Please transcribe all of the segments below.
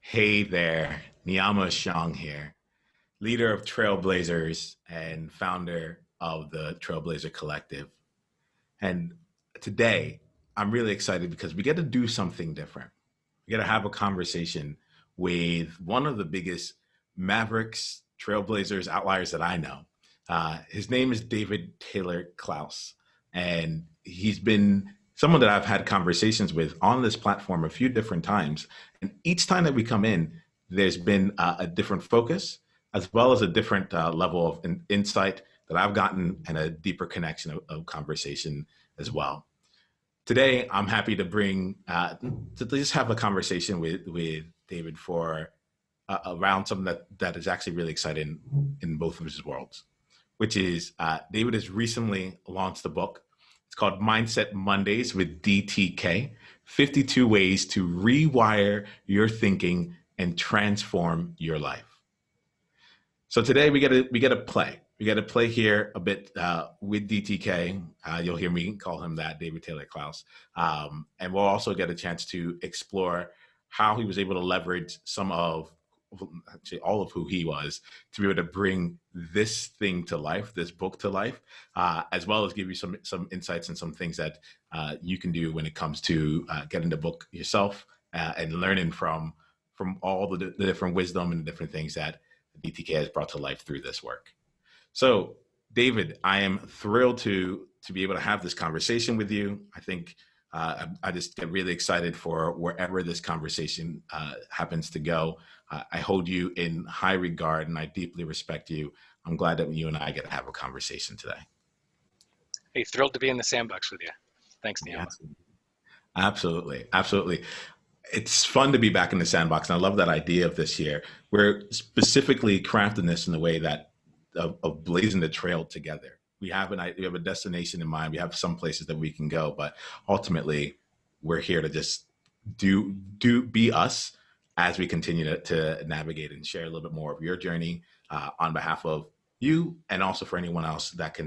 Hey there, Niiamah Ashong here, leader of Trailblazers and founder of the Trailblazer Collective. And today, I'm really excited because we get to do something different. We get to have a conversation with one of the biggest Mavericks, Trailblazers, outliers that I know. His name is David Taylor-Klaus, and he's been someone that I've had conversations with on this platform a few different times. And each time that we come in, there's been a different focus as well as a different level of insight that I've gotten and a deeper connection of conversation as well. Today, I'm happy to bring to just have a conversation with David for around something that is actually really exciting in both of his worlds, which is David has recently launched a book. It's called Mindset Mondays with DTK: 52 Ways to Rewire Your Thinking and Transform Your Life. So today we get to play. We get to play here a bit with DTK. You'll hear me call him that, David Taylor-Klaus, and we'll also get a chance to explore how he was able to leverage some of, actually all of who he was, to be able to bring this thing to life, this book to life, as well as give you some insights and some things that you can do when it comes to getting the book yourself and learning from all the different wisdom and the different things that DTK has brought to life through this work. So, David, I am thrilled to be able to have this conversation with you. I think I just get really excited for wherever this conversation happens to go. I hold you in high regard, and I deeply respect you. I'm glad that you and I get to have a conversation today. Hey, thrilled to be in the sandbox with you. Thanks, Yeah, Niiamah. absolutely, absolutely. It's fun to be back in the sandbox, and I love that idea of this year. We're specifically crafting this in a way that of blazing the trail together. We have a destination in mind. We have some places that we can go, but ultimately, we're here to just be us as we continue to navigate and share a little bit more of your journey on behalf of you, and also for anyone else that's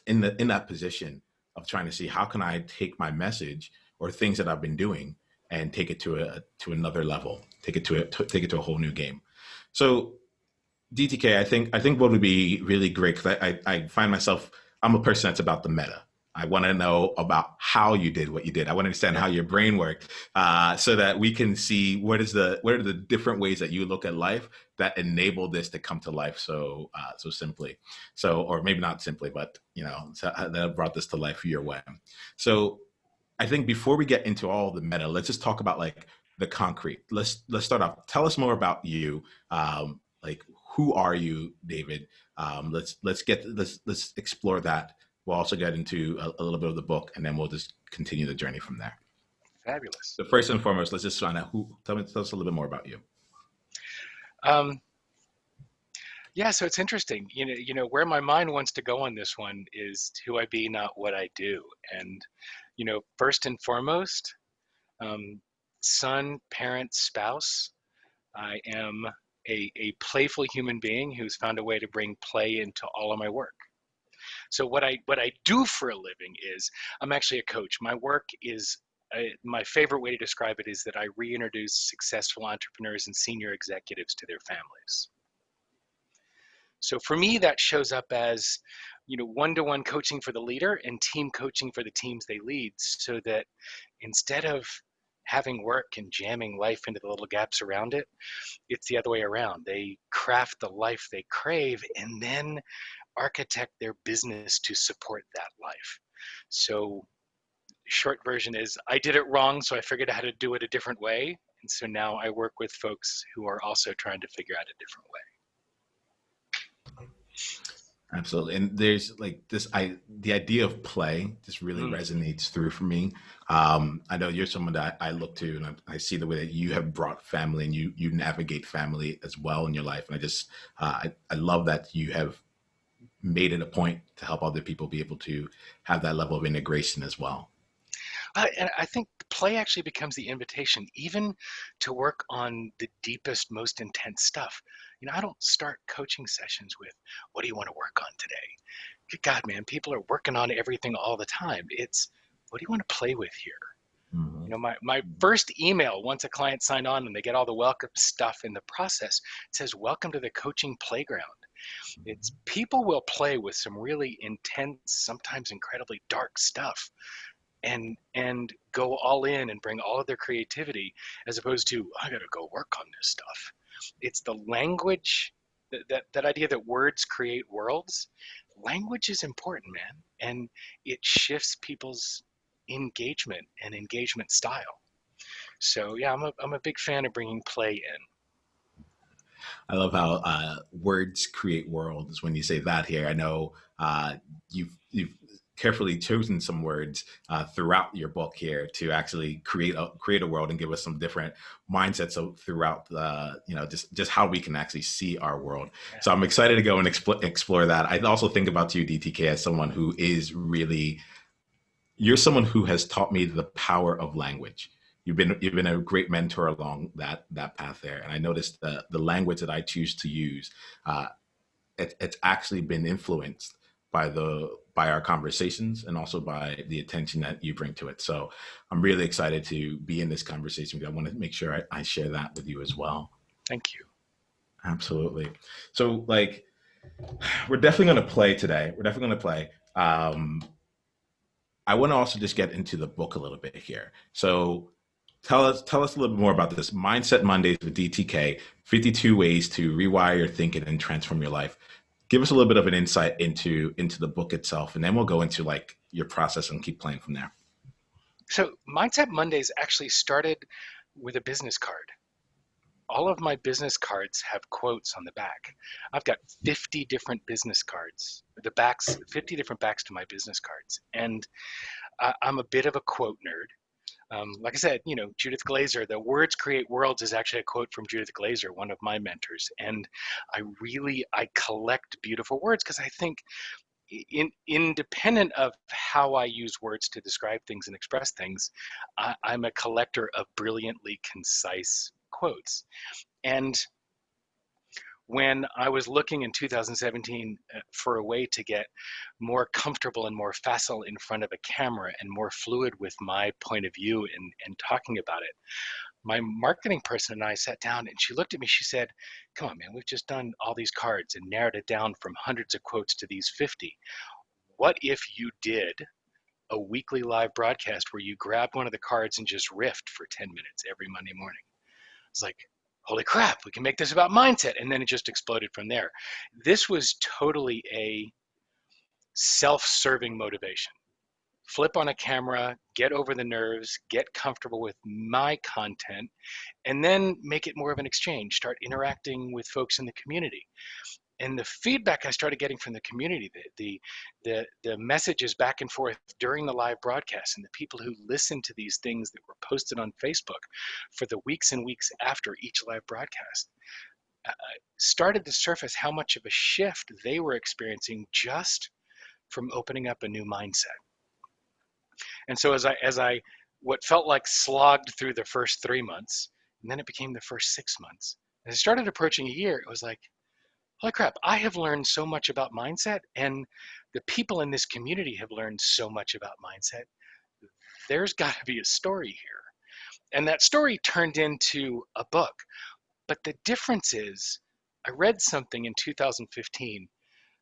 in that position of trying to see how can I take my message or things that I've been doing and take it to another level, take it to a whole new game. So DTK, I think what would be really great, because I find myself, I'm a person that's about the meta. I want to know about how you did what you did. I want to understand how your brain worked, so that we can see what are the different ways that you look at life that enable this to come to life so simply. So, or maybe not simply, but that brought this to life your way. So I think before we get into all the meta, let's just talk about like the concrete. Let's start off. Tell us more about you. Like, who are you, David? Let's explore that. We'll also get into a little bit of the book, and then we'll just continue the journey from there. Fabulous. So first and foremost, let's just find out who. Tell us a little bit more about you. Um, yeah, so it's interesting. Where my mind wants to go on this one is who I be, not what I do. And, first and foremost, um, son, parent, spouse. I am a playful human being who's found a way to bring play into all of my work. So what I do for a living is I'm actually a coach. My work is my favorite way to describe it is that I reintroduce successful entrepreneurs and senior executives to their families. So for me, that shows up as, one-to-one coaching for the leader and team coaching for the teams they lead, so that instead of having work and jamming life into the little gaps around it, it's the other way around. They craft the life they crave and then architect their business to support that life. So short version is I did it wrong, so I figured out how to do it a different way. And so now I work with folks who are also trying to figure out a different way. Absolutely. And there's like the idea of play just really Mm. resonates through for me. I know you're someone that I look to, and I see the way that you have brought family and you navigate family as well in your life. And I love that you have made it a point to help other people be able to have that level of integration as well. And I think play actually becomes the invitation, even to work on the deepest, most intense stuff. I don't start coaching sessions with, what do you want to work on today? Good God, man, people are working on everything all the time. It's, what do you want to play with here? Mhm. My first email, once a client signed on and they get all the welcome stuff in the process, it says, welcome to the coaching playground. It's people will play with some really intense, sometimes incredibly dark stuff and go all in and bring all of their creativity, as opposed to, I got to go work on this stuff. It's the language, that idea that words create worlds. Language is important, man, and it shifts people's engagement and engagement style. So yeah, I'm a big fan of bringing play in. I love how words create worlds. When you say that here, I know you've carefully chosen some words throughout your book here to actually create a world and give us some different mindsets throughout just how we can actually see our world. Yeah. So I'm excited to go and explore that. I also think about you, DTK, as someone who is really you're someone who has taught me the power of language. You've been a great mentor along that path there, and I noticed the language that I choose to use. Uh, it's actually been influenced by our conversations and also by the attention that you bring to it. So I'm really excited to be in this conversation. I want to make sure I share that with you as well. Thank you. Absolutely. So like we're definitely going to play today. We're definitely going to play. I want to also just get into the book a little bit here. So tell us a little bit more about this Mindset Mondays with DTK, 52 ways to rewire your thinking and transform your life. Give us a little bit of an insight into the book itself, and then we'll go into like your process and keep playing from there. So Mindset Mondays actually started with a business card. All of my business cards have quotes on the back. I've got 50 different business cards, the backs, 50 different backs to my business cards. And I'm a bit of a quote nerd. Like I said, Judith Glaser, the words create worlds is actually a quote from Judith Glaser, one of my mentors. And I collect beautiful words because I think independent of how I use words to describe things and express things, I'm a collector of brilliantly concise quotes. And when I was looking in 2017 for a way to get more comfortable and more facile in front of a camera and more fluid with my point of view and talking about it, my marketing person and I sat down and she looked at me, she said, come on, man, we've just done all these cards and narrowed it down from hundreds of quotes to these 50. What if you did a weekly live broadcast where you grabbed one of the cards and just riffed for 10 minutes every Monday morning? It's like, holy crap, we can make this about mindset. And then it just exploded from there. This was totally a self-serving motivation. Flip on a camera, get over the nerves, get comfortable with my content, and then make it more of an exchange, start interacting with folks in the community. And the feedback I started getting from the community, the messages back and forth during the live broadcast, and the people who listened to these things that were posted on Facebook for the weeks and weeks after each live broadcast, started to surface how much of a shift they were experiencing just from opening up a new mindset. And so as I what felt like slogged through the first 3 months, and then it became the first 6 months, as I started approaching a year, it was like, holy crap, I have learned so much about mindset, and the people in this community have learned so much about mindset. There's got to be a story here. And that story turned into a book. But the difference is, I read something in 2015,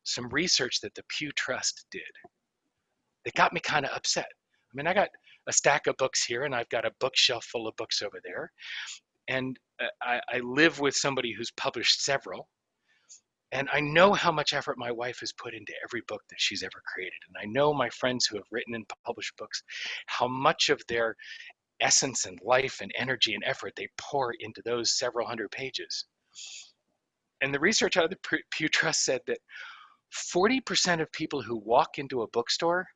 some research that the Pew Trust did, that got me kind of upset. I mean, I got a stack of books here, and I've got a bookshelf full of books over there. And I live with somebody who's published several. And I know how much effort my wife has put into every book that she's ever created. And I know my friends who have written and published books, how much of their essence and life and energy and effort they pour into those several hundred pages. And the research out of the Pew Trust said that 40% of people who walk into a bookstore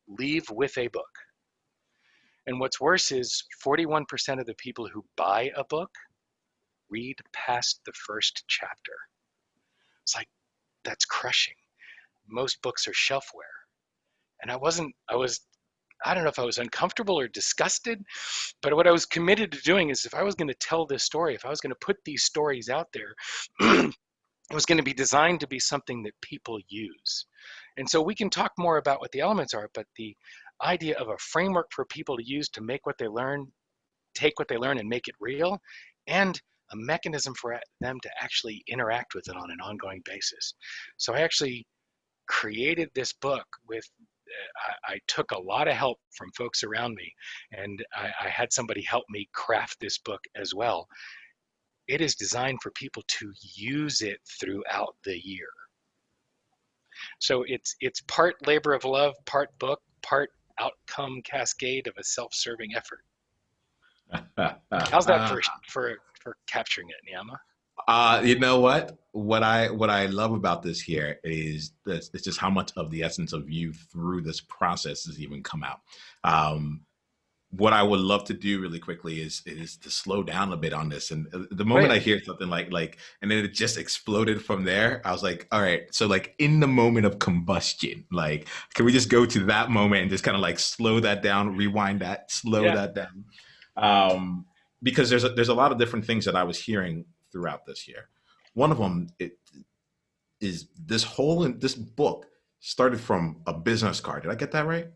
leave with a book. And what's worse is 41% of the people who buy a book read past the first chapter. It's like, that's crushing. Most books are shelfware. And I don't know if I was uncomfortable or disgusted, but what I was committed to doing is if I was going to tell this story, if I was going to put these stories out there, it was going to be designed to be something that people use. And so we can talk more about what the elements are, but idea of a framework for people to use to make what they learn, take what they learn and make it real, and a mechanism for them to actually interact with it on an ongoing basis. So I actually created this book with, I took a lot of help from folks around me, and I had somebody help me craft this book as well. It is designed for people to use it throughout the year. So it's part labor of love, part book, part outcome cascade of a self-serving effort. How's that for capturing it, Niiamah? You know what? What I love about this here is this. It's just how much of the essence of you through this process has even come out. Um, what I would love to do really quickly is to slow down a bit on this. And the Oh moment yeah, I hear something like, and then it just exploded from there, I was like, all right. So like in the moment of combustion, like, can we just go to that moment and just kind of like slow that down, rewind that, slow yeah. that down? Um, because there's a lot of different things that I was hearing throughout this year. One of them is this book started from a business card. Did I get that right?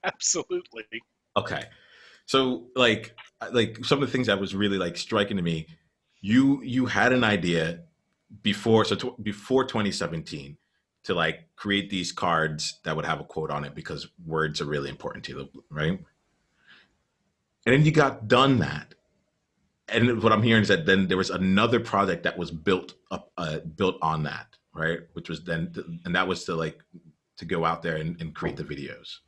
Absolutely. Okay. So like some of the things that was really like striking to me, you had an idea before 2017 to like create these cards that would have a quote on it because words are really important to you, right? And then you got done that. And what I'm hearing is that then there was another project that was built on that, right? Which was and that was to like to go out there and create the videos.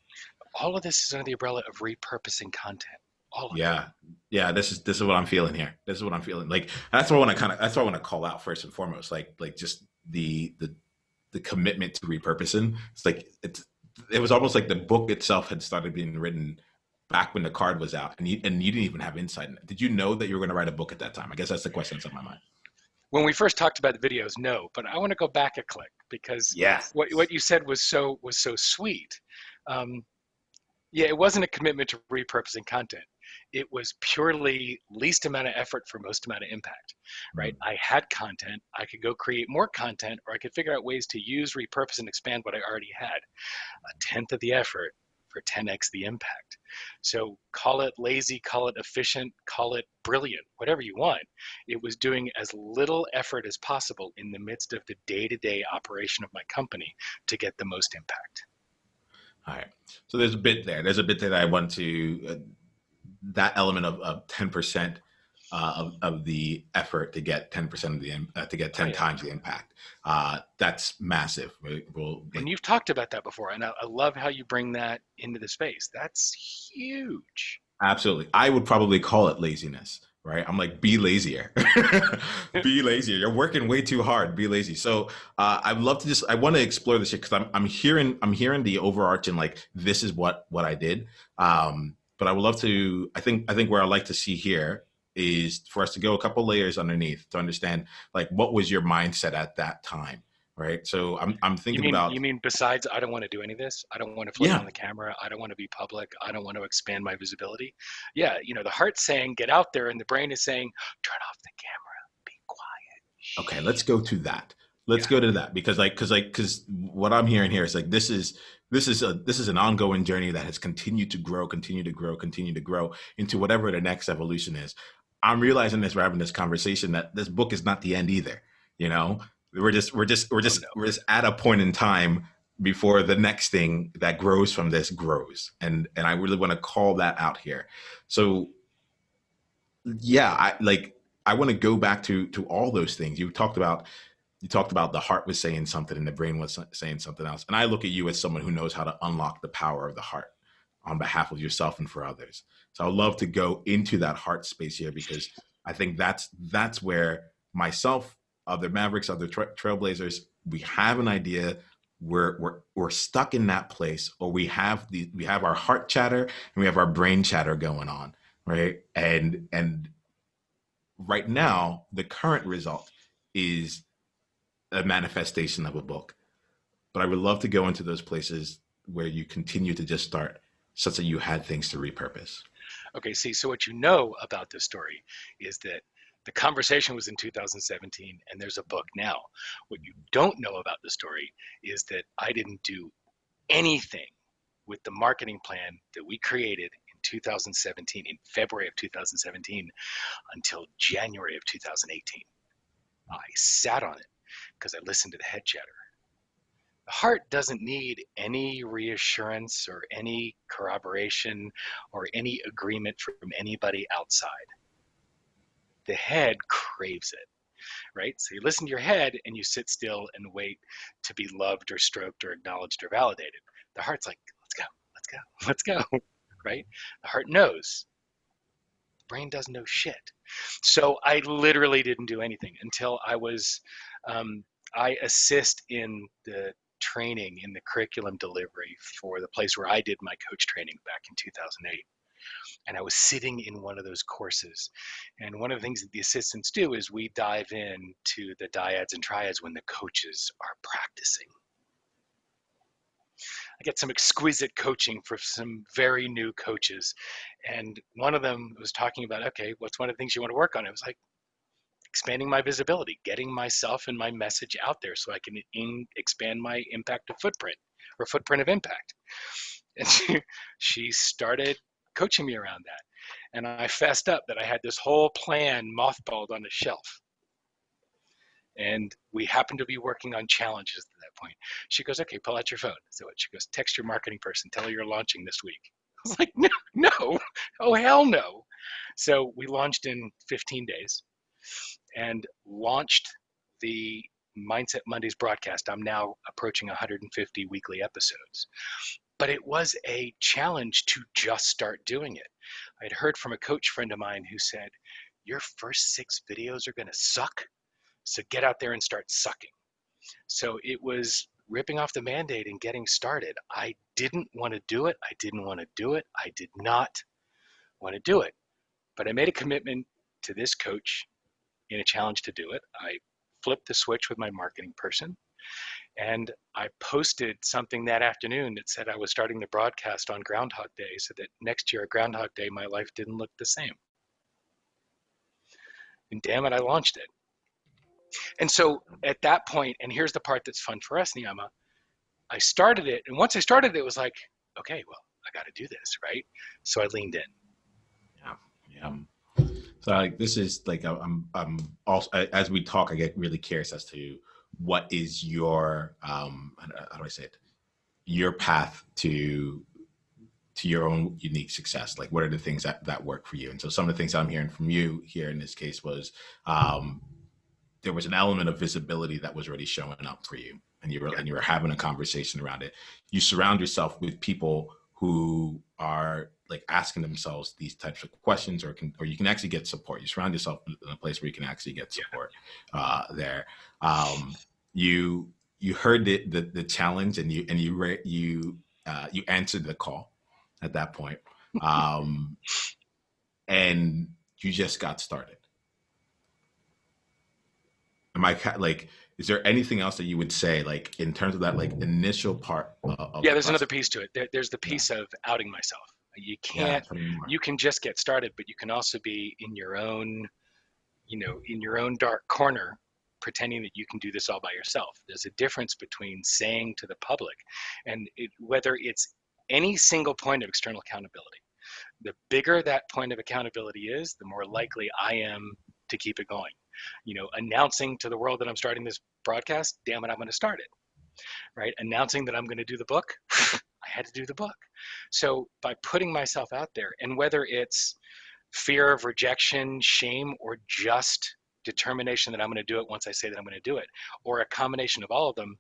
All of this is under the umbrella of repurposing content. All of it. Yeah, yeah. This is what I'm feeling here. This is what I'm feeling. Like that's what I want to call out first and foremost. Like just the commitment to repurposing. It's like it was almost like the book itself had started being written back when the card was out, and you didn't even have insight in it. Did you know that you were going to write a book at that time? I guess that's the question that's on my mind. When we first talked about the videos, no, but I want to go back a click because Yeah. what you said was so sweet. Um, yeah, it wasn't a commitment to repurposing content. It was purely least amount of effort for most amount of impact, right? Mm. I had content. I could go create more content, or I could figure out ways to use, repurpose, and expand what I already had. A tenth of the effort for 10x the impact. So call it lazy, call it efficient, call it brilliant, whatever you want. It was doing as little effort as possible in the midst of the day-to-day operation of my company to get the most impact. All right. So there's a bit there. There's a bit that I want to that element of 10% of the effort to get 10% of to get Oh 10 yeah. times the impact. That's massive. We'll And like you've talked about that before, and I love how you bring that into the space. That's huge. absolutely. I would probably call it laziness, right? I'm like, be lazier, be lazier. You're working way too hard. Be lazy. So I'd love to I want to explore this shit because I'm hearing the overarching like this is what I did. But I would love to. I think where I like to see here is for us to go a couple layers underneath to understand like what was your mindset at that time, right? So I'm You thinking mean about you mean besides I don't want to do any of this? I don't want to flip yeah. on the camera. I don't want to be public. I don't want to expand my visibility. Yeah, the heart's saying get out there and the brain is saying turn off the camera. Be quiet. Okay, Shh. let's go to that. Let's Yeah. go to that because because what I'm hearing here is like this is an ongoing journey that has continued to grow, continue to grow, continue to grow into whatever the next evolution is. I'm realizing this we're having this conversation that this book is not the end either. You know, Oh no. we're just at a point in time before the next thing that grows from this grows, and I really want to call that out here. So yeah, I want to go back to all those things you talked about the heart was saying something and the brain was saying something else. And I look at you as someone who knows how to unlock the power of the heart on behalf of yourself and for others. So I would love to go into that heart space here because I think that's where myself, other Mavericks, other Trailblazers, we have an idea. We're stuck in that place, or we have our heart chatter and we have our brain chatter going on, right? And right now, the current result is a manifestation of a book. But I would love to go into those places where you continue to just start such that you had things to repurpose. Okay, see, so what you know about this story is that the conversation was in 2017 and there's a book now. What you don't know about the story is that I didn't do anything with the marketing plan that we created in 2017, in February of 2017, until January of 2018. I sat on it because I listened to the head chatter. The heart doesn't need any reassurance or any corroboration or any agreement from anybody outside. The head craves it, right? So you listen to your head and you sit still and wait to be loved or stroked or acknowledged or validated. The heart's like, let's go, let's go, let's go, right? The heart knows. The brain doesn't know shit. So I literally didn't do anything until I assist in the training, in the curriculum delivery for the place where I did my coach training back in 2008. And I was sitting in one of those courses. And one of the things that the assistants do is we dive in to the dyads and triads when the coaches are practicing. I get some exquisite coaching for some very new coaches. And one of them was talking about, okay, what's one of the things you want to work on? It was like expanding my visibility, getting myself and my message out there so I can expand my impact of footprint or footprint of impact. And she started coaching me around that. And I fessed up that I had this whole plan mothballed on a shelf. And we happened to be working on challenges at that point. She goes, okay, pull out your phone. So she goes, text your marketing person, tell her you're launching this week. I was like, no, oh, hell no. So we launched in 15 days and launched the Mindset Mondays broadcast. I'm now approaching 150 weekly episodes. But it was a challenge to just start doing it. I'd heard from a coach friend of mine who said, your first 6 videos are going to suck. So get out there and start sucking. So it was ripping off the Band-Aid and getting started. I didn't want to do it. I didn't want to do it. I did not want to do it. But I made a commitment to this coach in a challenge to do it. I flipped the switch with my marketing person. And I posted something that afternoon that said I was starting the broadcast on Groundhog Day so that next year at Groundhog Day, my life didn't look the same. And damn it, I launched it. And so at that point, and here's the part that's fun for us, Niiamah, I started it. And once I started it, it was like, okay, well, I got to do this, right? So I leaned in. Yeah. So like, this is like, I'm also, as we talk, I get really curious as to what is your, how do I say it? Your path to your own unique success. Like, what are the things that work for you? And so some of the things I'm hearing from you here in this case was, there was an element of visibility that was already showing up for you, and you were having a conversation around it. You surround yourself with people who are like asking themselves these types of questions, or you can actually get support. You surround yourself in a place where you can actually get support there. You heard the challenge, and you answered the call at that point, and you just got started. Am I like? Is there anything else that you would say, like in terms of that, like initial part of there's another piece to it. There's the piece of outing myself. You can't. You can just get started, but you can also be in your own, in your own dark corner, pretending that you can do this all by yourself. There's a difference between saying to the public, and whether it's any single point of external accountability. The bigger that point of accountability is, the more likely I am to keep it going. Announcing to the world that I'm starting this broadcast, damn it, I'm going to start it, right? Announcing that I'm going to do the book, I had to do the book. So by putting myself out there, and whether it's fear of rejection, shame, or just determination that I'm going to do it once I say that I'm going to do it, or a combination of all of them,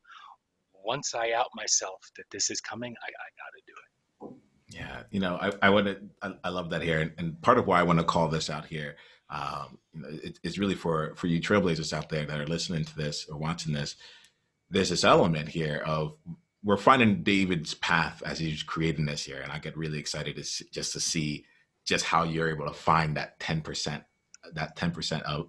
once I out myself that this is coming, I got to do it. Yeah, I love that here, and part of why I want to call this out here, it's really for you trailblazers out there that are listening to this or watching this. There's this element here of we're finding David's path as he's creating this here, and I get really excited to see just how you're able to find that 10%,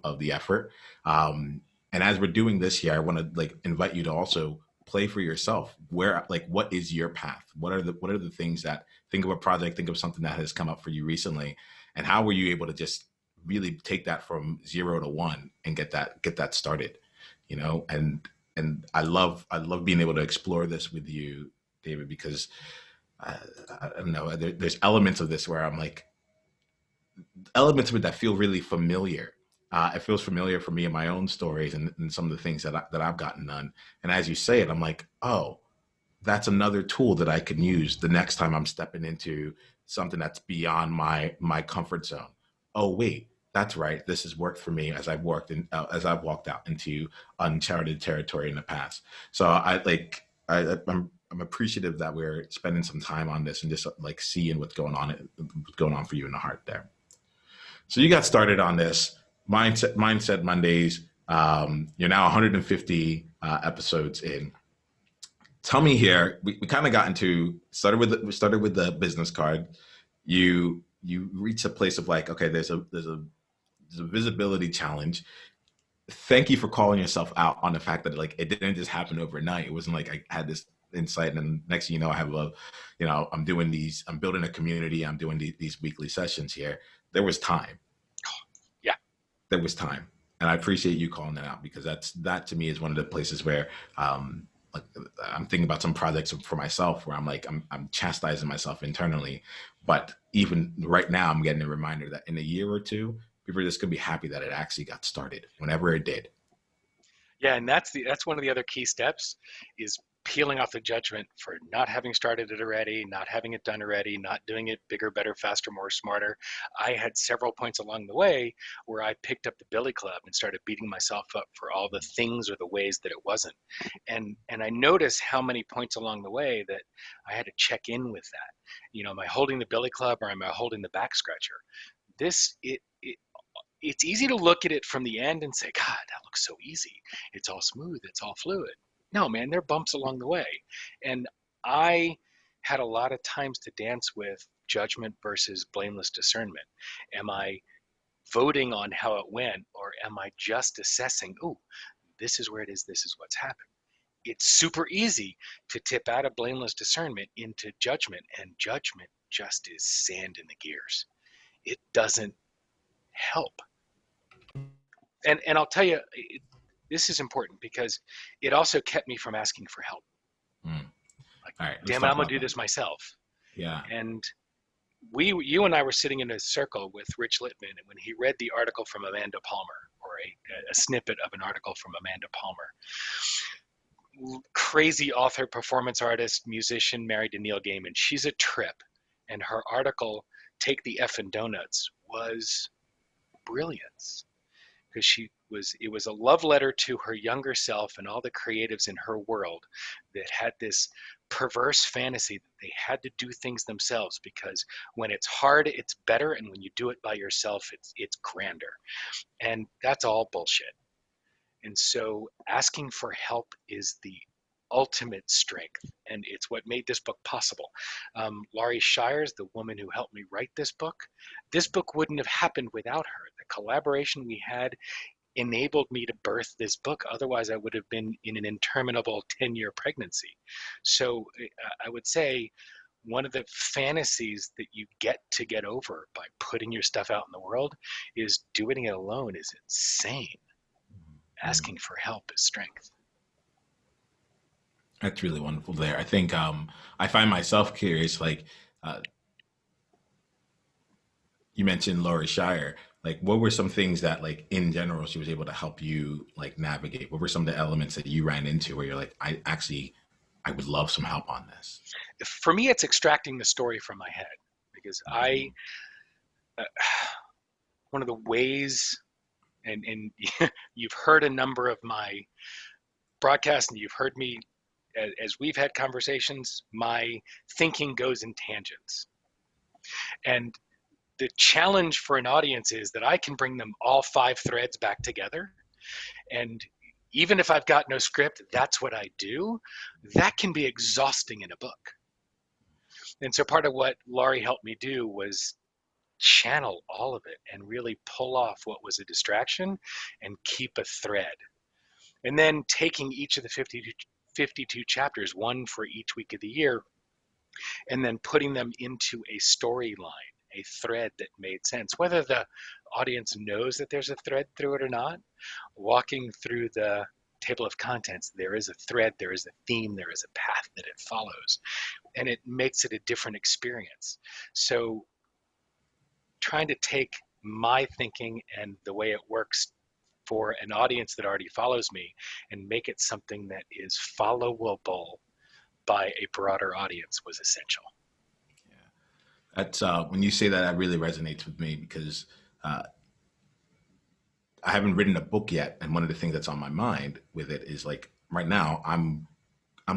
of the effort. And as we're doing this here, I want to invite you to also play for yourself. What is your path? What are the things that, think of a project, think of something that has come up for you recently, and how were you able to just really take that from 0 to 1 and get that started, and I love being able to explore this with you, David, because I, I don't know. There's elements of this where I'm like, elements of it that feel really familiar. It feels familiar for me in my own stories and some of the things that I've gotten done. And as you say it, I'm like, oh, that's another tool that I can use the next time I'm stepping into something that's beyond my comfort zone. Oh wait, that's right. This has worked for me as I've walked out into uncharted territory in the past. So I'm appreciative that we're spending some time on this and just like seeing what's going on for you in the heart there. So you got started on this mindset Mondays. You're now 150 episodes in. Tell me here. We kind of got into we started with the business card. You reach a place of like, okay, there's a visibility challenge. Thank you for calling yourself out on the fact that like it didn't just happen overnight. It wasn't like I had this insight and then next thing you know, I'm building a community. I'm doing these weekly sessions here. There was time. Yeah. There was time. And I appreciate you calling that out because that to me is one of the places where like I'm thinking about some projects for myself where I'm chastising myself internally. But even right now I'm getting a reminder that in a year or two, people are just gonna be happy that it actually got started whenever it did. Yeah, and that's one of the other key steps is peeling off the judgment for not having started it already, not having it done already, not doing it bigger, better, faster, more, smarter. I had several points along the way where I picked up the billy club and started beating myself up for all the things or the ways that it wasn't. And I noticed how many points along the way that I had to check in with that. You know, am I holding the billy club or am I holding the back scratcher? This it it's easy to look at it from the end and say, God, that looks so easy. It's all smooth, it's all fluid. No, man, there are bumps along the way. And I had a lot of times to dance with judgment versus blameless discernment. Am I voting on how it went, or am I just assessing, oh, this is where it is, this is what's happened? It's super easy to tip out of blameless discernment into judgment, and judgment just is sand in the gears. It doesn't help. And I'll tell you, this is important because it also kept me from asking for help. Mm. Like, All right, let's damn it, talk I'm gonna about do that. this myself. Yeah. And you and I were sitting in a circle with Rich Littman, and when he read the article from Amanda Palmer, or a snippet of an article from Amanda Palmer, crazy author, performance artist, musician, married to Neil Gaiman. She's a trip, and her article, "Take the F and Donuts," was brilliance. Because it was a love letter to her younger self and all the creatives in her world that had this perverse fantasy that they had to do things themselves, because when it's hard it's better, and when you do it by yourself it's grander. And that's all bullshit. And so asking for help is the ultimate strength, and it's what made this book possible. Laurie Shires, the woman who helped me write this book wouldn't have happened without her. The collaboration we had enabled me to birth this book. Otherwise, I would have been in an interminable 10-year pregnancy. So I would say one of the fantasies that you get over by putting your stuff out in the world is doing it alone is insane. Mm. Asking for help is strength. That's really wonderful there. I think I find myself curious, like uh, you mentioned Laurie Shire. Like, what were some things that, like, in general, she was able to help you like navigate? What were some of the elements that you ran into where you're like, I would love some help on this? For me, it's extracting the story from my head, because Mm-hmm. uh, one of the ways, and you've heard a number of my broadcasts, and you've heard me as we've had conversations, my thinking goes in tangents. And the challenge for an audience is that I can bring them all five threads back together. And even if I've got no script, that's what I do. That can be exhausting in a book. And so part of what Laurie helped me do was channel all of it and really pull off what was a distraction and keep a thread. And then taking each of the 52 chapters, one for each week of the year, and then putting them into a storyline, a thread that made sense, whether the audience knows that there's a thread through it or not. Walking through the table of contents, there is a thread, there is a theme, there is a path that it follows, and it makes it a different experience. So trying to take my thinking and the way it works for an audience that already follows me and make it something that is followable by a broader audience was essential. That's when you say that, that really resonates with me because uh, I haven't written a book yet, and one of the things that's on my mind with it is like right now I'm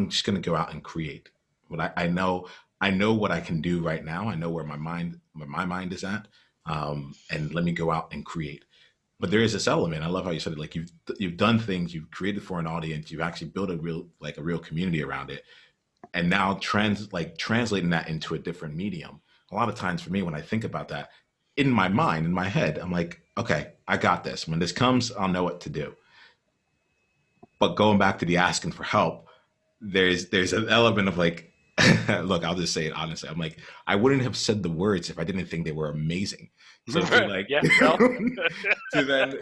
just gonna go out and create. What I know what I can do right now. I know where my mind is at, and let me go out and create. But there is this element. I love how you said it. Like you've done things, you've created for an audience, you've actually built a real community around it, and now translating that into a different medium. A lot of times for me, when I think about that, in my mind, in my head, I'm like, okay, I got this. When this comes, I'll know what to do. But going back to the asking for help, there's an element of like, look, I'll just say it honestly. I'm like, I wouldn't have said the words if I didn't think they were amazing. So to like, Yeah, well, to then,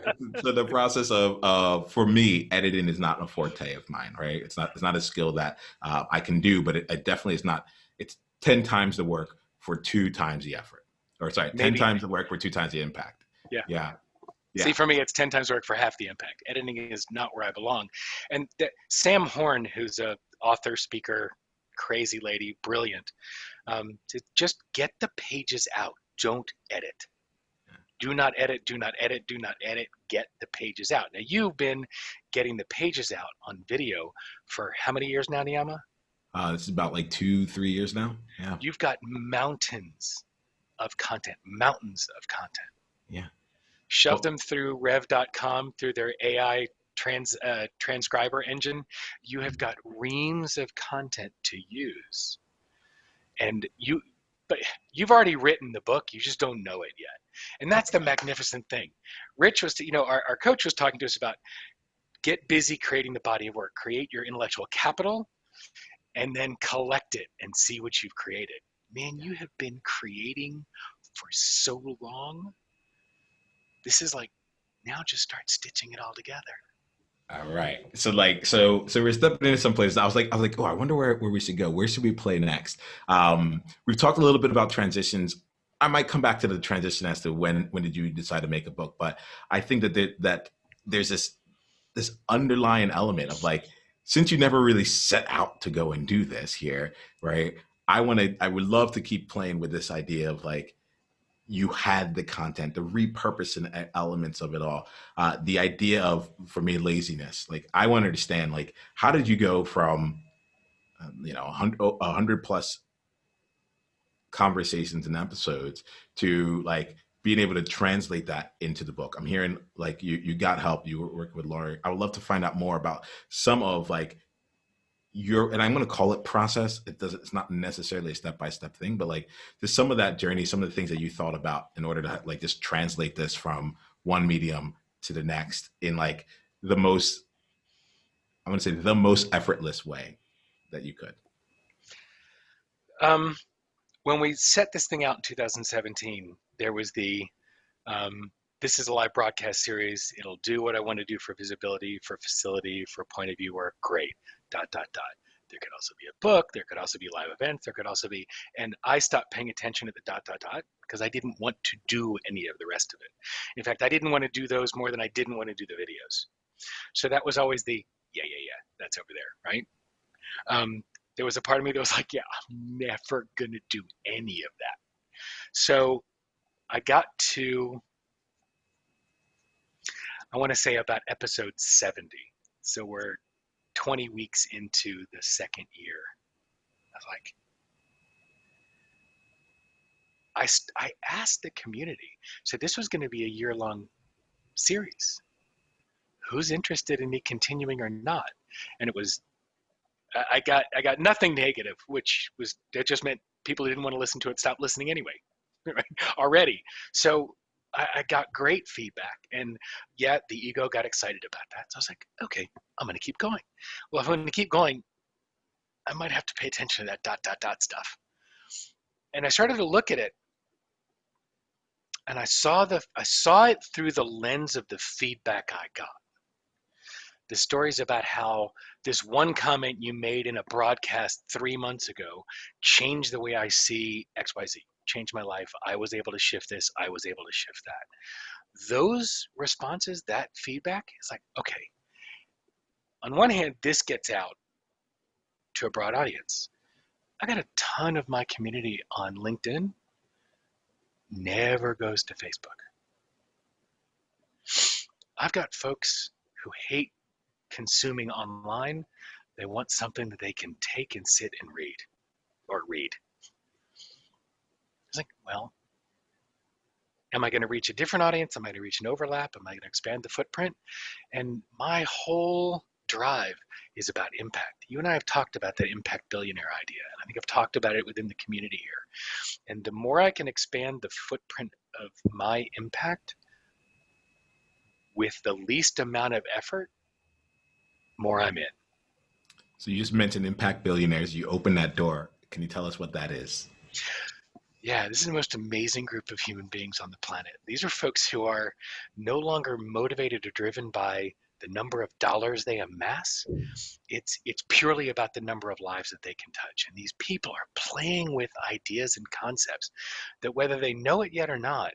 so the process of, for me, editing is not a forte of mine, right? It's not a skill that I can do, but it definitely is not. It's 10 times the work for 2 times the effort, or sorry, ten maybe, times the work for 2 times the impact. yeah. Yeah, See, yeah. for me, it's 10 times work for half the impact. Editing is not where I belong. And Sam Horn, who's a author, speaker, crazy lady, brilliant, to just get the pages out. Don't edit. Do not edit, do not edit, do not edit. Get the pages out. Now, you've been getting the pages out on video for how many years now, Niiamah? This is about like 2, 3 years now. Yeah, You've got mountains of content, mountains of content. yeah. Shove Well, them through rev.com, through their AI transcriber engine. You have got reams of content to use. And but you've already written the book, you just don't know it yet. And that's the magnificent thing. Rich was, our coach was talking to us about get busy creating the body of work, create your intellectual capital, and then collect it and see what you've created. Man, you have been creating for so long. This is like, now just start stitching it all together. all right. So we're stepping into some places. I was like, oh, I wonder where we should go. Where should we play next? We've talked a little bit about transitions. I might come back to the transition as to when did you decide to make a book, but I think that there's this underlying element of like, since you never really set out to go and do this here, right? I would love to keep playing with this idea of like you had the content, the repurposing elements of it all. The idea of, for me, laziness. Like I want to understand, like, how did you go from, 100 plus conversations and episodes to like being able to translate that into the book? I'm hearing like you got help. You were working with Laurie. I would love to find out more about some of like your, and I'm going to call it process. It's not necessarily a step-by-step thing, but like there's some of that journey, some of the things that you thought about in order to like just translate this from one medium to the next in like the most, I'm going to say the most effortless way that you could. Um, when we set this thing out in 2017, there was um, this is a live broadcast series. It'll do what I want to do for visibility, for facility, for point of view work. Great. Dot, dot, dot. There could also be a book. There could also be live events. There could also be, and I stopped paying attention to the dot, dot, dot because I didn't want to do any of the rest of it. In fact, I didn't want to do those more than I didn't want to do the videos. So that was always the, yeah, yeah, yeah, that's over there, right? There was a part of me that was like, yeah, I'm never going to do any of that. So I got to, I want to say about episode 70. So we're 20 weeks into the second year. I was like, I asked the community. So this was going to be a year-long series. Who's interested in me continuing or not? And it was, I got nothing negative, which was, that just meant people who didn't want to listen to it stopped listening anyway, right? Already. So I got great feedback, and yeah, the ego got excited about that. So I was like, okay, I'm going to keep going. Well, if I'm going to keep going, I might have to pay attention to that dot, dot, dot stuff. And I started to look at it, and I saw it through the lens of the feedback I got. The stories about how this one comment you made in a broadcast 3 months ago changed the way I see XYZ, changed my life. I was able to shift this. I was able to shift that. Those responses, that feedback is like, okay, on one hand, this gets out to a broad audience. I got a ton of my community on LinkedIn, never goes to Facebook. I've got folks who hate consuming online. They want something that they can take and sit and read or read. It's like, well, am I going to reach a different audience? Am I going to reach an overlap? Am I going to expand the footprint? And my whole drive is about impact. You and I have talked about that impact billionaire idea, and I think I've talked about it within the community here. And the more I can expand the footprint of my impact with the least amount of effort, more I'm in. So you just mentioned impact billionaires. You opened that door. Can you tell us what that is? Yeah, this is the most amazing group of human beings on the planet. These are folks who are no longer motivated or driven by the number of dollars they amass. It's purely about the number of lives that they can touch. And these people are playing with ideas and concepts that, whether they know it yet or not,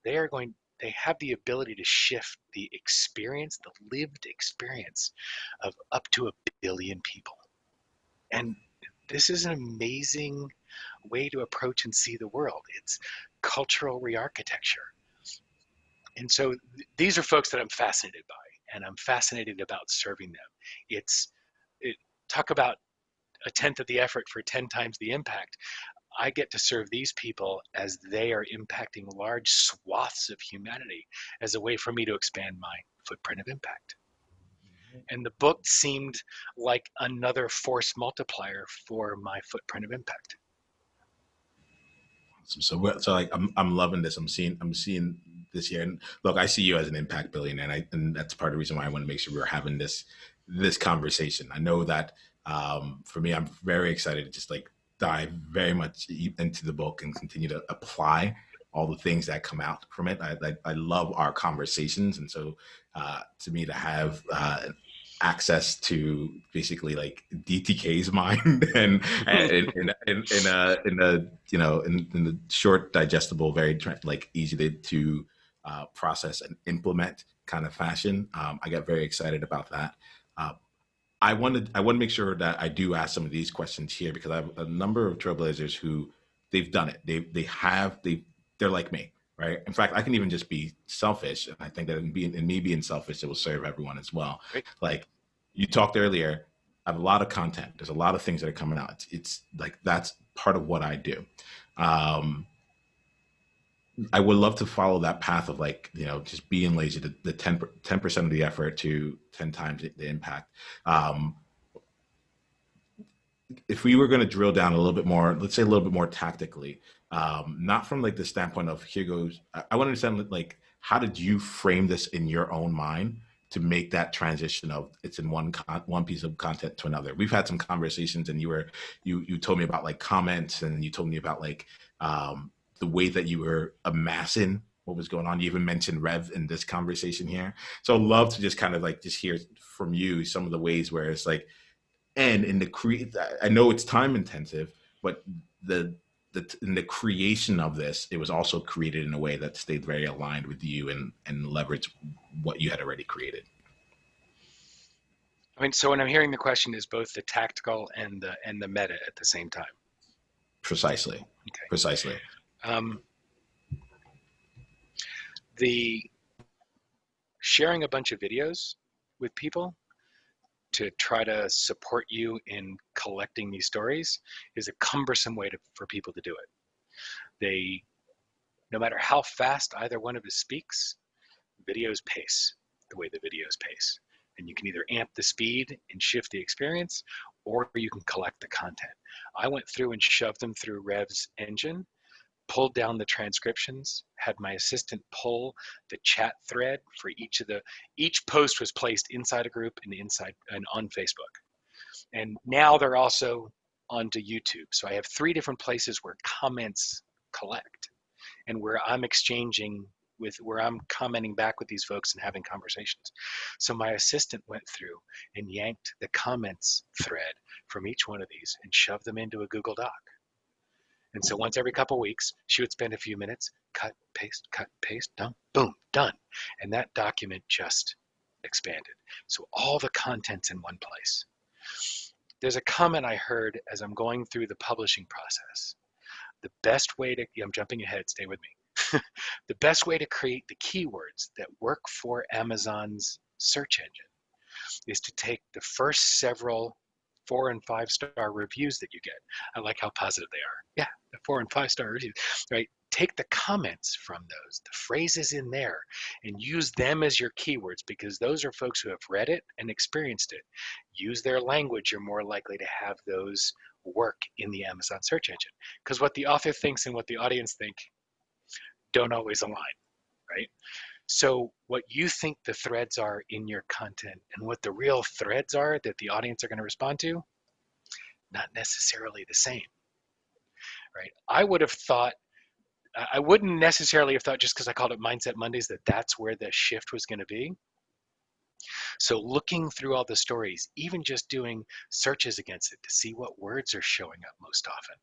they have the ability to shift the experience, the lived experience of up to 1 billion people. And this is an amazing way to approach and see the world. It's cultural re-architecture. And so these are folks that I'm fascinated by, and I'm fascinated about serving them. Talk about a tenth of the effort for 10 times the impact. I get to serve these people as they are impacting large swaths of humanity as a way for me to expand my footprint of impact. And the book seemed like another force multiplier for my footprint of impact. So like I'm loving this. I'm seeing this here, and look, I see you as an impact billionaire, and that's part of the reason why I want to make sure we're having this conversation. I know that for me, I'm very excited to just like dive very much into the book and continue to apply all the things that come out from it. I love our conversations, and so to me to have access to basically like DTK's mind and in a in the short, digestible, very like easy to process and implement kind of fashion. I get very excited about that. Uh, I want to make sure that I do ask some of these questions here because I have a number of trailblazers who they've done it. They're like me, right? In fact, I can even just be selfish, and I think that in me being selfish, it will serve everyone as well. Great. Like you talked earlier, I have a lot of content. There's a lot of things that are coming out. It's like that's part of what I do. Um, I would love to follow that path of like, just being lazy, the 10% of the effort to 10 times the impact. Um, if we were going to drill down a little bit more, let's say a little bit more tactically, not from like the standpoint of here goes, I want to understand like, how did you frame this in your own mind to make that transition of it's in one piece of content to another? We've had some conversations and you told me about like comments and you told me about like, the way that you were amassing what was going on. You even mentioned Rev in this conversation here. So I'd love to just kind of like just hear from you some of the ways where it's like, and in I know it's time intensive, but in the creation of this, it was also created in a way that stayed very aligned with you and leveraged what you had already created. I mean, so when I'm hearing the question is both the tactical and the meta at the same time. Precisely. Okay. Precisely. The sharing a bunch of videos with people to try to support you in collecting these stories is a cumbersome way for people to do it. No matter how fast either one of us speaks, videos pace the way the videos pace. And you can either amp the speed and shift the experience, or you can collect the content. I went through and shoved them through Rev's engine, pulled down the transcriptions, had my assistant pull the chat thread for each post was placed inside a group and on Facebook. And now they're also onto YouTube. So I have 3 different places where comments collect and where I'm exchanging with where I'm commenting back with these folks and having conversations. So my assistant went through and yanked the comments thread from each one of these and shoved them into a Google Doc. And so once every couple of weeks, she would spend a few minutes, cut, paste, done, boom, done. And that document just expanded. So all the content's in one place. There's a comment I heard as I'm going through the publishing process. The best way to, I'm jumping ahead, stay with me. The best way to create the keywords that work for Amazon's search engine is to take the first several 4 and 5 star reviews that you get. I like how positive they are. Yeah, the 4 and 5 star reviews, right? Take the comments from those, the phrases in there, and use them as your keywords, because those are folks who have read it and experienced it. Use their language, you're more likely to have those work in the Amazon search engine. Because what the author thinks and what the audience think don't always align, right? So what you think the threads are in your content and what the real threads are that the audience are going to respond to, not necessarily the same, right? I wouldn't necessarily have thought, just because I called it Mindset Mondays, that that's where the shift was going to be. So looking through all the stories, even just doing searches against it to see what words are showing up most often,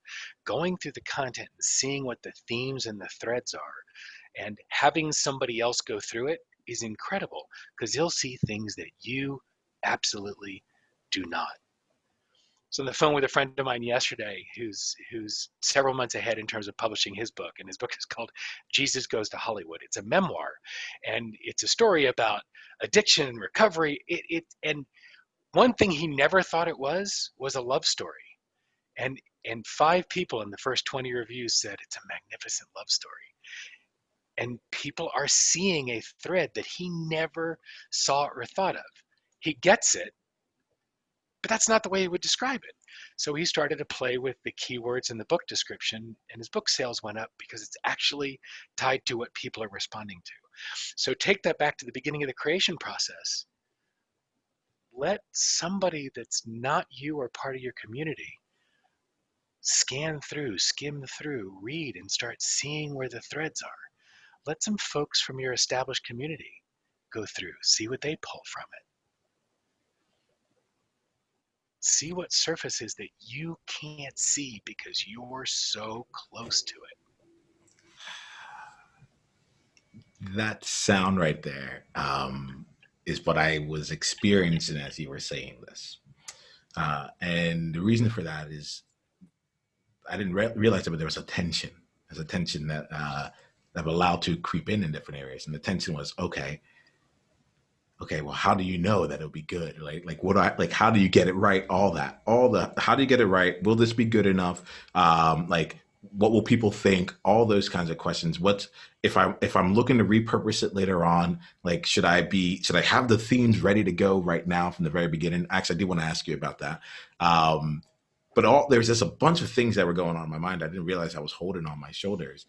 going through the content and seeing what the themes and the threads are, and having somebody else go through it is incredible, because they'll see things that you absolutely do not. So on the phone with a friend of mine yesterday who's several months ahead in terms of publishing his book, and his book is called Jesus Goes to Hollywood. It's a memoir, and it's a story about addiction and recovery. And one thing he never thought it was a love story. And 5 people in the first 20 reviews said it's a magnificent love story. And people are seeing a thread that he never saw or thought of. He gets it, but that's not the way he would describe it. So he started to play with the keywords in the book description, and his book sales went up because it's actually tied to what people are responding to. So take that back to the beginning of the creation process. Let somebody that's not you or part of your community scan through, skim through, read, and start seeing where the threads are. Let some folks from your established community go through, see what they pull from it. See what surfaces that you can't see because you're so close to it. That sound right there is what I was experiencing as you were saying this. And the reason for that is I didn't realize that, but there was a tension. There's a tension that that I'm allowed to creep in different areas. And the tension was, okay, well, how do you know that it'll be good? Like what how do you get it right? How do you get it right? Will this be good enough? Like, what will people think? All those kinds of questions. What if I'm looking to repurpose it later on? Like, should I have the themes ready to go right now from the very beginning? Actually, I do want to ask you about that. But there's just a bunch of things that were going on in my mind. I didn't realize I was holding on my shoulders.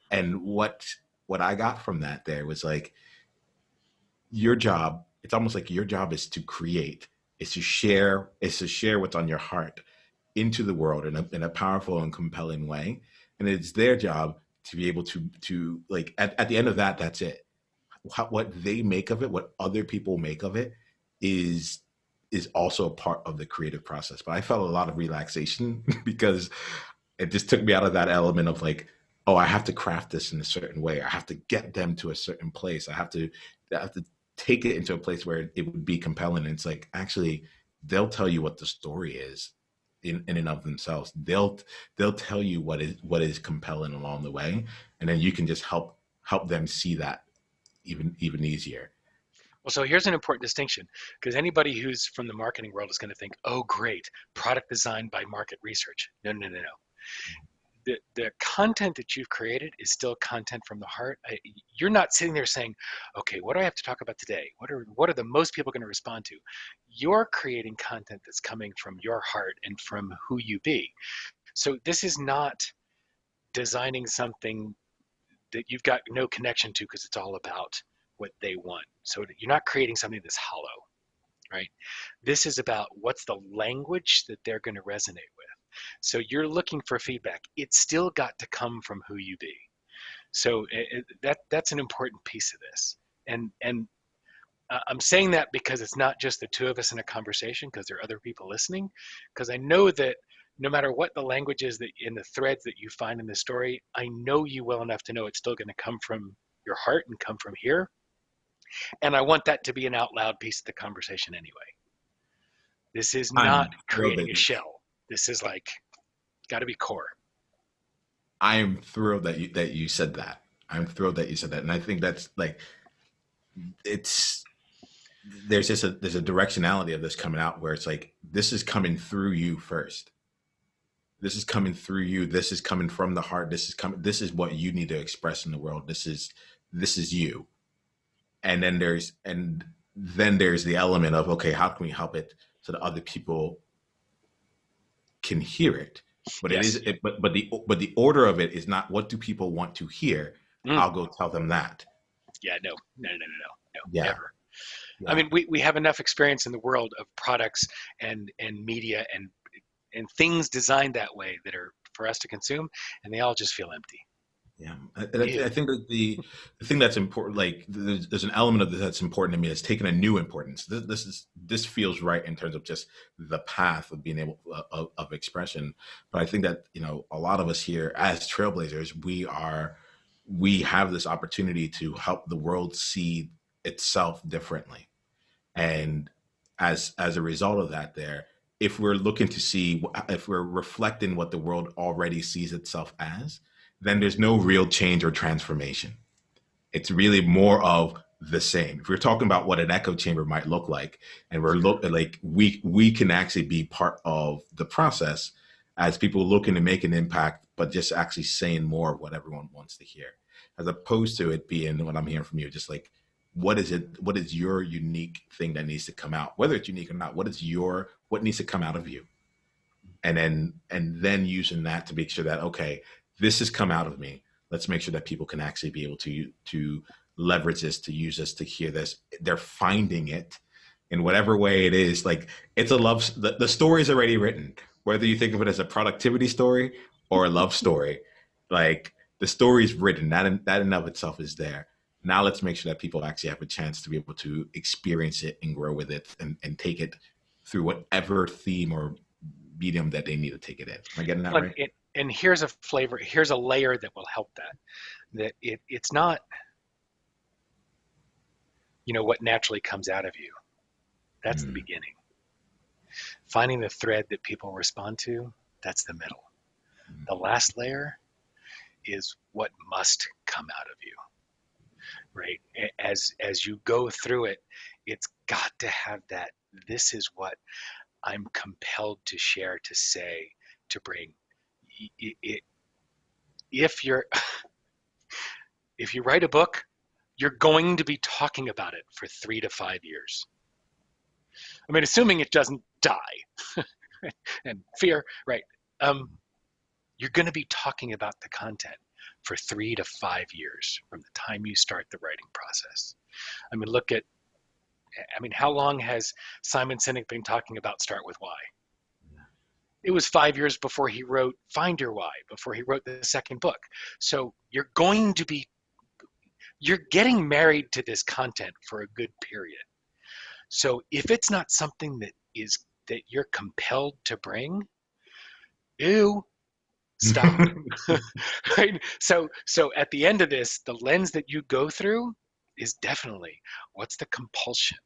And what I got from that there was like, your job, it's almost like your job is to create, is to share what's on your heart into the world in a powerful and compelling way. And it's their job to be able to like, at the end of that, that's it. What they make of it, what other people make of it is also a part of the creative process. But I felt a lot of relaxation because it just took me out of that element of like, oh, I have to craft this in a certain way. I have to get them to a certain place. I have to take it into a place where it would be compelling. And it's like, actually, they'll tell you what the story is in and of themselves. They'll tell you what is compelling along the way, and then you can just help them see that even easier. Well, so here's an important distinction, because anybody who's from the marketing world is going to think, oh, great, product design by market research. No. The content that you've created is still content from the heart. You're not sitting there saying, okay, what do I have to talk about today? What are the most people going to respond to? You're creating content that's coming from your heart and from who you be. So this is not designing something that you've got no connection to because it's all about what they want. So you're not creating something that's hollow, right? This is about what's the language that they're going to resonate with. So you're looking for feedback. It's still got to come from who you be. So that's an important piece of this. And I'm saying that because it's not just the two of us in a conversation, because there are other people listening. Because I know that no matter what the language is that in the threads that you find in the story, I know you well enough to know it's still going to come from your heart and come from here. And I want that to be an out loud piece of the conversation anyway. This is not I'm thrilled creating that a shell. This is like got to be core. I am thrilled that you said that. I'm thrilled that you said that, and I think that's like it's there's a directionality of this coming out where it's like this is coming through you first. This is coming through you. This is coming from the heart. This is coming. This is what you need to express in the world. This is you. And then there's the element of okay, how can we help it so that other people can hear it? But Yes. but the order of it is not what do people want to hear. Mm. I'll go tell them that. Yeah. No. Yeah, Never. I yeah. mean, we have enough experience in the world of products and media and things designed that way that are for us to consume, and they all just feel empty. Yeah, I Ew. think that the thing that's important, like there's an element of this that's important to me. It's taken a new importance. This feels right in terms of just the path of being able of expression. But I think that a lot of us here as trailblazers, we have this opportunity to help the world see itself differently, and as a result of that, if we're looking to see if we're reflecting what the world already sees itself as, then there's no real change or transformation. It's really more of the same. If we're talking about what an echo chamber might look like, and we're like we can actually be part of the process as people looking to make an impact, but just actually saying more of what everyone wants to hear, as opposed to it being what I'm hearing from you, just like what is it? What is your unique thing that needs to come out, whether it's unique or not? What needs to come out of you? And then using that to make sure that okay, this has come out of me. Let's make sure that people can actually be able to leverage this, to use this, to hear this. They're finding it in whatever way it is. Like it's a love. The story is already written, whether you think of it as a productivity story or a love story. Like the story is written. That in of itself is there. Now let's make sure that people actually have a chance to be able to experience it and grow with it and take it through whatever theme or medium that they need to take it in. Am I getting that And, right? and here's a flavor. Here's a layer that will help that. That it's not what naturally comes out of you. That's the Mm, beginning. Finding the thread that people respond to. That's the middle. mm, The last layer is what must come out of you. Right? As you go through it, it's got to have that. This is what I'm compelled to share, to say, to bring. If you're if you write a book, you're going to be talking about it for 3 to 5 years. I mean, assuming it doesn't die and fear, right? Um, you're going to be talking about the content for 3 to 5 years from the time you start the writing process. I mean, how long has Simon Sinek been talking about Start With Why? It was 5 years before he wrote Find Your Why, before he wrote the second book. So you're getting married to this content for a good period. So if it's not something that you're compelled to bring, stop. Right? So at the end of this, the lens that you go through is definitely what's the compulsion?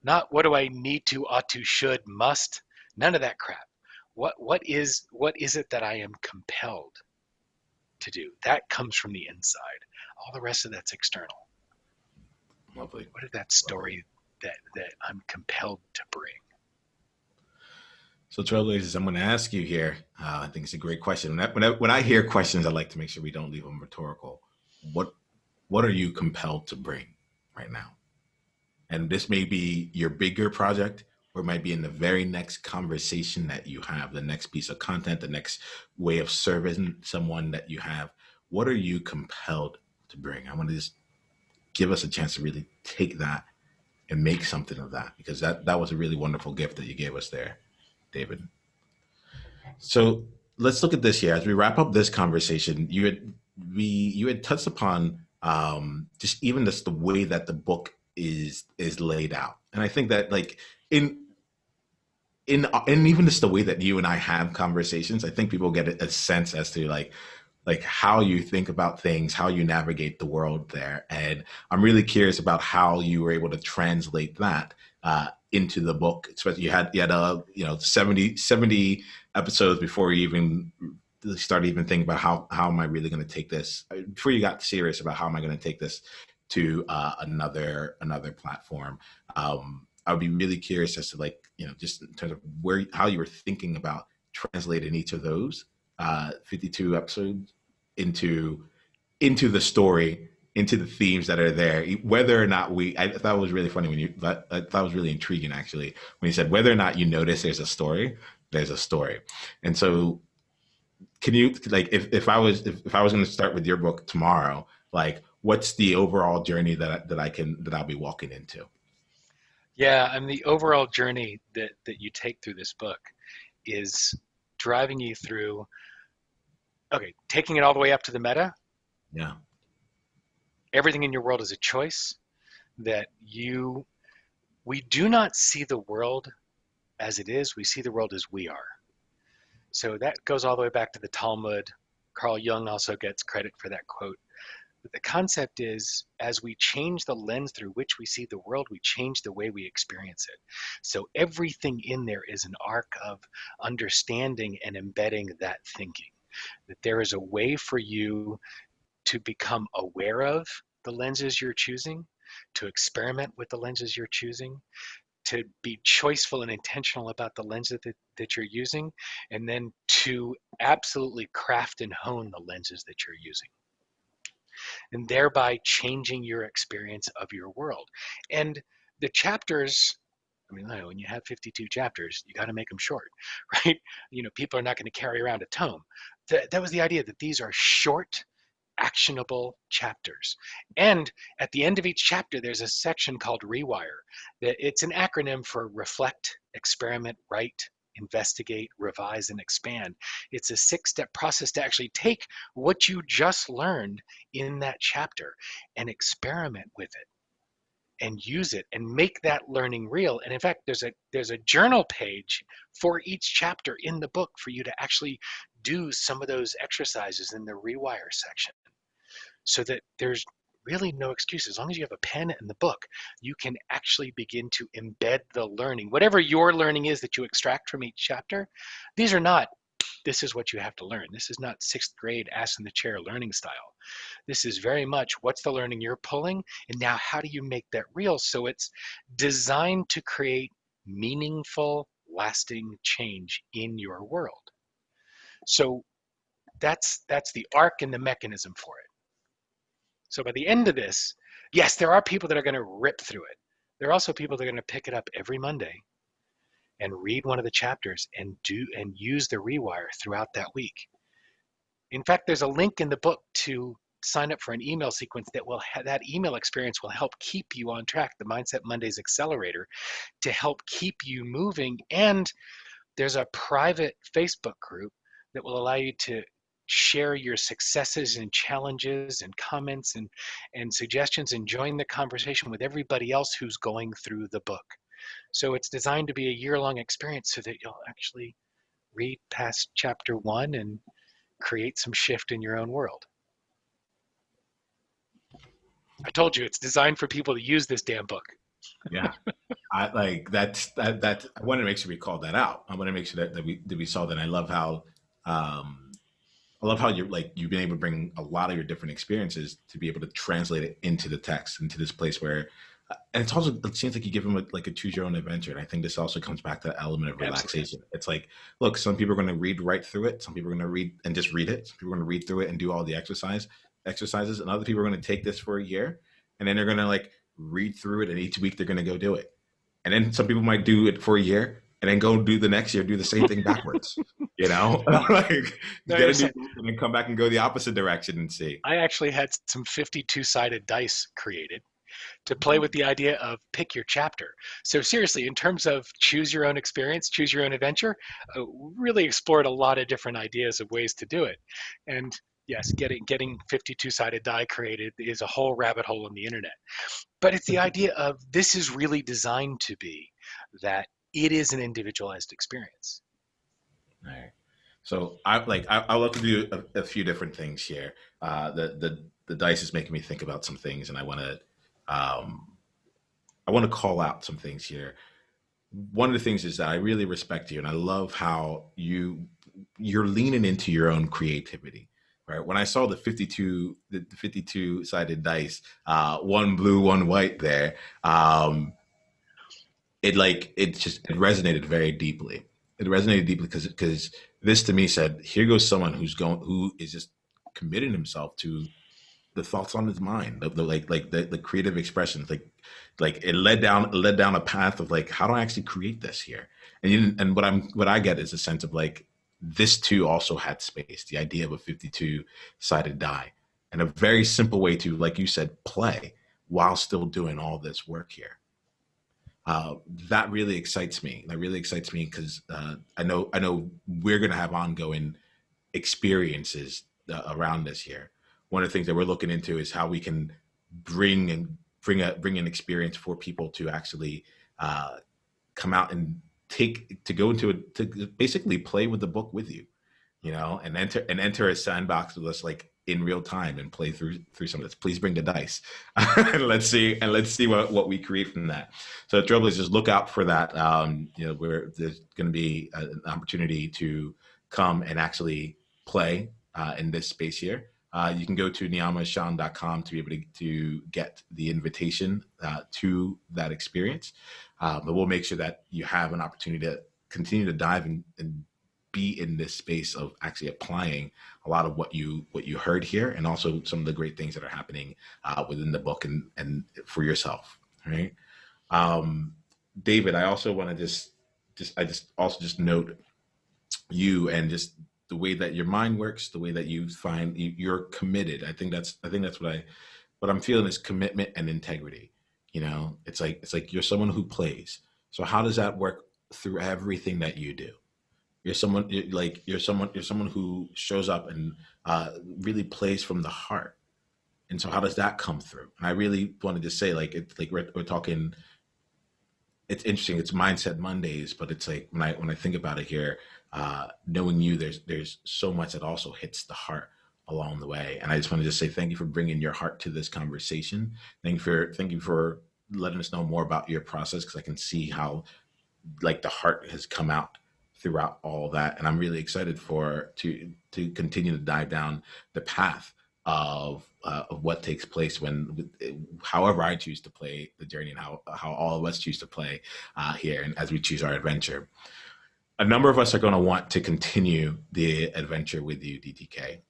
Not what do I need to, ought to, should, must, none of that crap. What is it that I am compelled to do? That comes from the inside. All the rest of that's external. lovely, What is that lovely. story that I'm compelled to bring? So, Trailblazers, I'm going to ask you here. I think it's a great question. When I hear questions, I like to make sure we don't leave them rhetorical. What What are you compelled to bring right now? And this may be your bigger project, or it might be in the very next conversation that you have, the next piece of content, the next way of serving someone that you have. What are you compelled to bring? I want to just give us a chance to really take that and make something of that, because that was a really wonderful gift that you gave us there, David. So let's look at this here as we wrap up this conversation. you had touched upon just even just the way that the book is laid out, and I think that like in and even just the way that you and I have conversations, I think people get a sense as to like how you think about things, how you navigate the world there. And I'm really curious about how you were able to translate that into the book. Especially you had 70 episodes before you even started even thinking about how am I really going to take this, before you got serious about how am I going to take this to another platform. I would be really curious as to like, just in terms of how you were thinking about translating each of those 52 episodes into the story, into the themes that are there. Whether or not I thought it was really funny I thought it was really intriguing actually when you said whether or not you notice there's a story. And so, can you like if I was going to start with your book tomorrow, like what's the overall journey that I'll be walking into? Yeah, and the overall journey that you take through this book is driving you through, okay, taking it all the way up to the meta. Yeah, Everything in your world is a choice that we do not see the world as it is, we see the world as we are. So that goes all the way back to the Talmud. Carl Jung also gets credit for that quote. But the concept is, as we change the lens through which we see the world, we change the way we experience it. So everything in there is an arc of understanding and embedding that thinking. That there is a way for you to become aware of the lenses you're choosing, to experiment with the lenses you're choosing, to be choiceful and intentional about the lenses that you're using, and then to absolutely craft and hone the lenses that you're using, and thereby changing your experience of your world. And the chapters, I mean, when you have 52 chapters, you got to make them short, right? People are not going to carry around a tome. That was the idea, that these are short, actionable chapters. And at the end of each chapter, there's a section called Rewire. It's an acronym for reflect, experiment, write, investigate, revise, and expand. It's a 6-step process to actually take what you just learned in that chapter and experiment with it and use it and make that learning real. And in fact, there's a journal page for each chapter in the book for you to actually do some of those exercises in the Rewire section, so that there's really no excuse. As long as you have a pen and the book, you can actually begin to embed the learning. Whatever your learning is that you extract from each chapter, these are not, this is what you have to learn. This is not 6th grade ass in the chair learning style. This is very much, what's the learning you're pulling, and now how do you make that real, so it's designed to create meaningful, lasting change in your world. So that's the arc and the mechanism for it. So by the end of this, yes, there are people that are going to rip through it. There are also people that are going to pick it up every Monday and read one of the chapters and use the Rewire throughout that week. In fact, there's a link in the book to sign up for an email sequence that email experience will help keep you on track, the Mindset Mondays Accelerator, to help keep you moving. And there's a private Facebook group that will allow you to share your successes and challenges and comments and suggestions, and join the conversation with everybody else who's going through the book. So it's designed to be a year-long experience so that you'll actually read past chapter 1 and create some shift in your own world. I told you, it's designed for people to use this damn book. yeah. I like that. I want to make sure we called that out. I want to make sure that we saw that. I love how you've been able to bring a lot of your different experiences to be able to translate it into the text, into this place where, and it seems like you give them like a choose your own adventure. And I think this also comes back to the element of Absolutely. relaxation. It's like, look, some people are going to read right through it. Some people are going to read and just read it. Some people are going to read through it and do all the exercises. And other people are going to take this for a year, and then they're going to like read through it. And each week they're going to go do it. And then some people might do it for a year and then go do the next year, do the same thing backwards. Like No, get a new book and then come back and go the opposite direction and see. I actually had some 52-sided dice created to play with the idea of pick your chapter. So seriously, in terms of choose your own experience, choose your own adventure, really explored a lot of different ideas of ways to do it. And Yes, getting 52-sided die created is a whole rabbit hole in the internet. But it's the idea of this is really designed to be that it is an individualized experience. All right. So I love to do a few different things here. The dice is making me think about some things, and um, I want to call out some things here. One of the things is that I really respect you, and I love how you're leaning into your own creativity. Right. When I saw the 52 sided dice, one blue, one white there, it resonated very deeply. It resonated deeply because this to me said, here goes someone who is just committing himself to the thoughts on his mind, the creative expressions, like it led down a path of like, how do I actually create this here? And what I get is a sense of like, this too also had space, the idea of a 52 sided die, and a very simple way to, like you said, play while still doing all this work here. That really excites me. That really excites me because I know we're going to have ongoing experiences around this here. One of the things that we're looking into is how we can bring an experience for people to actually uh, come out and go into it, to basically play with the book with you, and enter a sandbox with us, like in real time, and play through some of this. Please bring the dice, and let's see what we create from that. So Trailblazers, look out for that. Where there's going to be an opportunity to come and actually play in this space here. You can go to niiamahashong.com to be able to get the invitation to that experience. But we'll make sure that you have an opportunity to continue to dive and be in this space of actually applying a lot of what you heard here, and also some of the great things that are happening within the book and for yourself. Right, David. I also want to just note you, and just the way that your mind works, the way that you find you're committed. I think that's what I'm feeling is commitment and integrity. It's like you're someone who plays. So how does that work through everything that you do? You're someone who shows up and really plays from the heart. And so how does that come through? And I really wanted to say, like, it's like we're talking. It's interesting. It's Mindset Mondays, but it's like when I think about it here, knowing you, there's so much that also hits the heart along the way. And I just wanted to say thank you for bringing your heart to this conversation. Thank you for letting us know more about your process, because I can see how, like, the heart has come out throughout all that, and I'm really excited to continue to dive down the path of what takes place when, however I choose to play the journey, and how all of us choose to play here, and as we choose our adventure. A number of us are going to want to continue the adventure with you, DTK.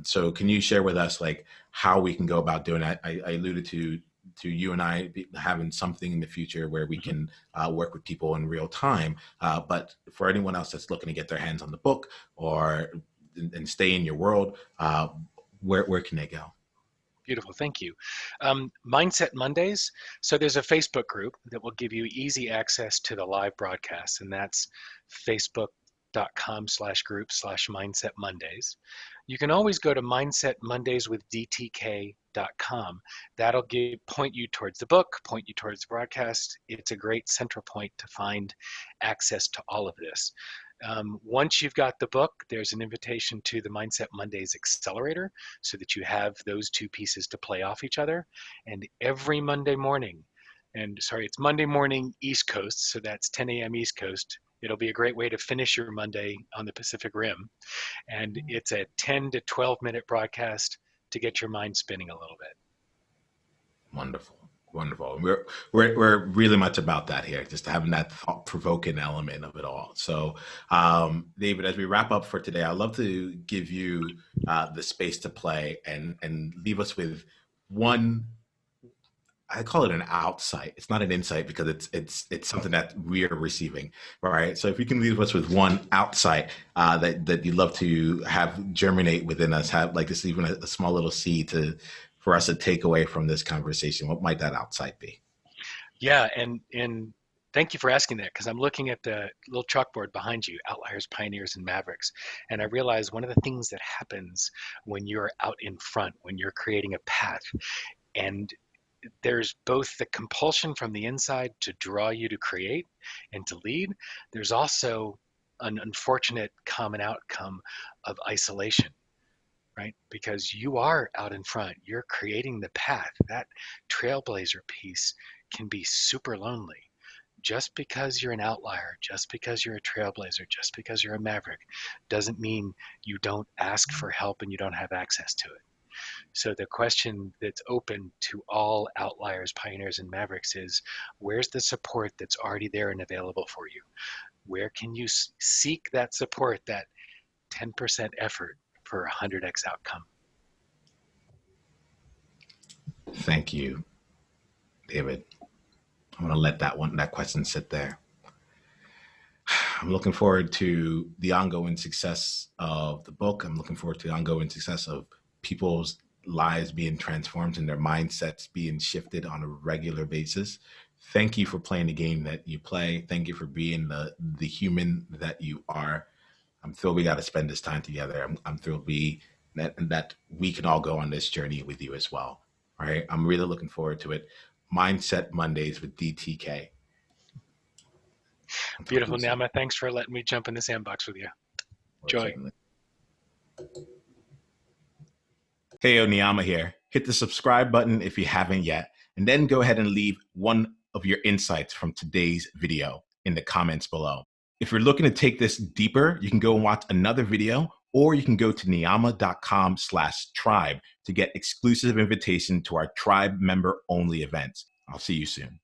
So can you share with us, like, how we can go about doing that? I alluded to you and I having something in the future where we can work with people in real time. But for anyone else that's looking to get their hands on the book, or and stay in your world, where can they go? Beautiful, thank you. Mindset Mondays. So there's a Facebook group that will give you easy access to the live broadcasts, and that's facebook.com/group/Mindset Mondays. You can always go to mindsetmondayswithdtk.com. That'll point you towards the book, point you towards the broadcast. It's a great central point to find access to all of this. Once you've got the book, there's an invitation to the Mindset Mondays Accelerator, so that you have those two pieces to play off each other. And every Monday morning, it's Monday morning East Coast, so that's 10 a.m. East Coast. It'll be a great way to finish your Monday on the Pacific Rim. And it's a 10 to 12-minute broadcast to get your mind spinning a little bit. Wonderful. Wonderful. We're really much about that here, just having that thought provoking element of it all. So, David, as we wrap up for today, I'd love to give you the space to play, and leave us with one. I call it an outsight. It's not an insight, because it's something that we are receiving, right? So if you can leave us with one outsight that you'd love to have germinate within us, have like this, even a small little seed for us to take away from this conversation, what might that outsight be? Yeah, and Thank you for asking that, because I'm looking at the little chalkboard behind you, outliers, pioneers, and mavericks. And I realize one of the things that happens when you're out in front, when you're creating a path, and there's both the compulsion from the inside to draw you to create and to lead. There's also an unfortunate common outcome of isolation, right? Because you are out in front, you're creating the path. That trailblazer piece can be super lonely. Just because you're an outlier, just because you're a trailblazer, just because you're a maverick, doesn't mean you don't ask for help and you don't have access to it. So the question that's open to all outliers, pioneers, and mavericks is, where's the support that's already there and available for you? Where can you seek that support, that 10% effort for 100x outcome? Thank you, David. I'm going to let that question sit there. I'm looking forward to the ongoing success of the book. I'm looking forward to the ongoing success of people's lives being transformed and their mindsets being shifted on a regular basis. Thank you for playing the game that you play. Thank you for being the human that you are. I'm thrilled we got to spend this time together. I'm thrilled that we can all go on this journey with you as well. All right. I'm really looking forward to it. Mindset Mondays with DTK. Beautiful, Niiamah. Thanks for letting me jump in the sandbox with you. Joy. Hey, Niiamah here. Hit the subscribe button if you haven't yet, and then go ahead and leave one of your insights from today's video in the comments below. If you're looking to take this deeper, you can go and watch another video, or you can go to niiamah.com/tribe to get exclusive invitation to our tribe member only events. I'll see you soon.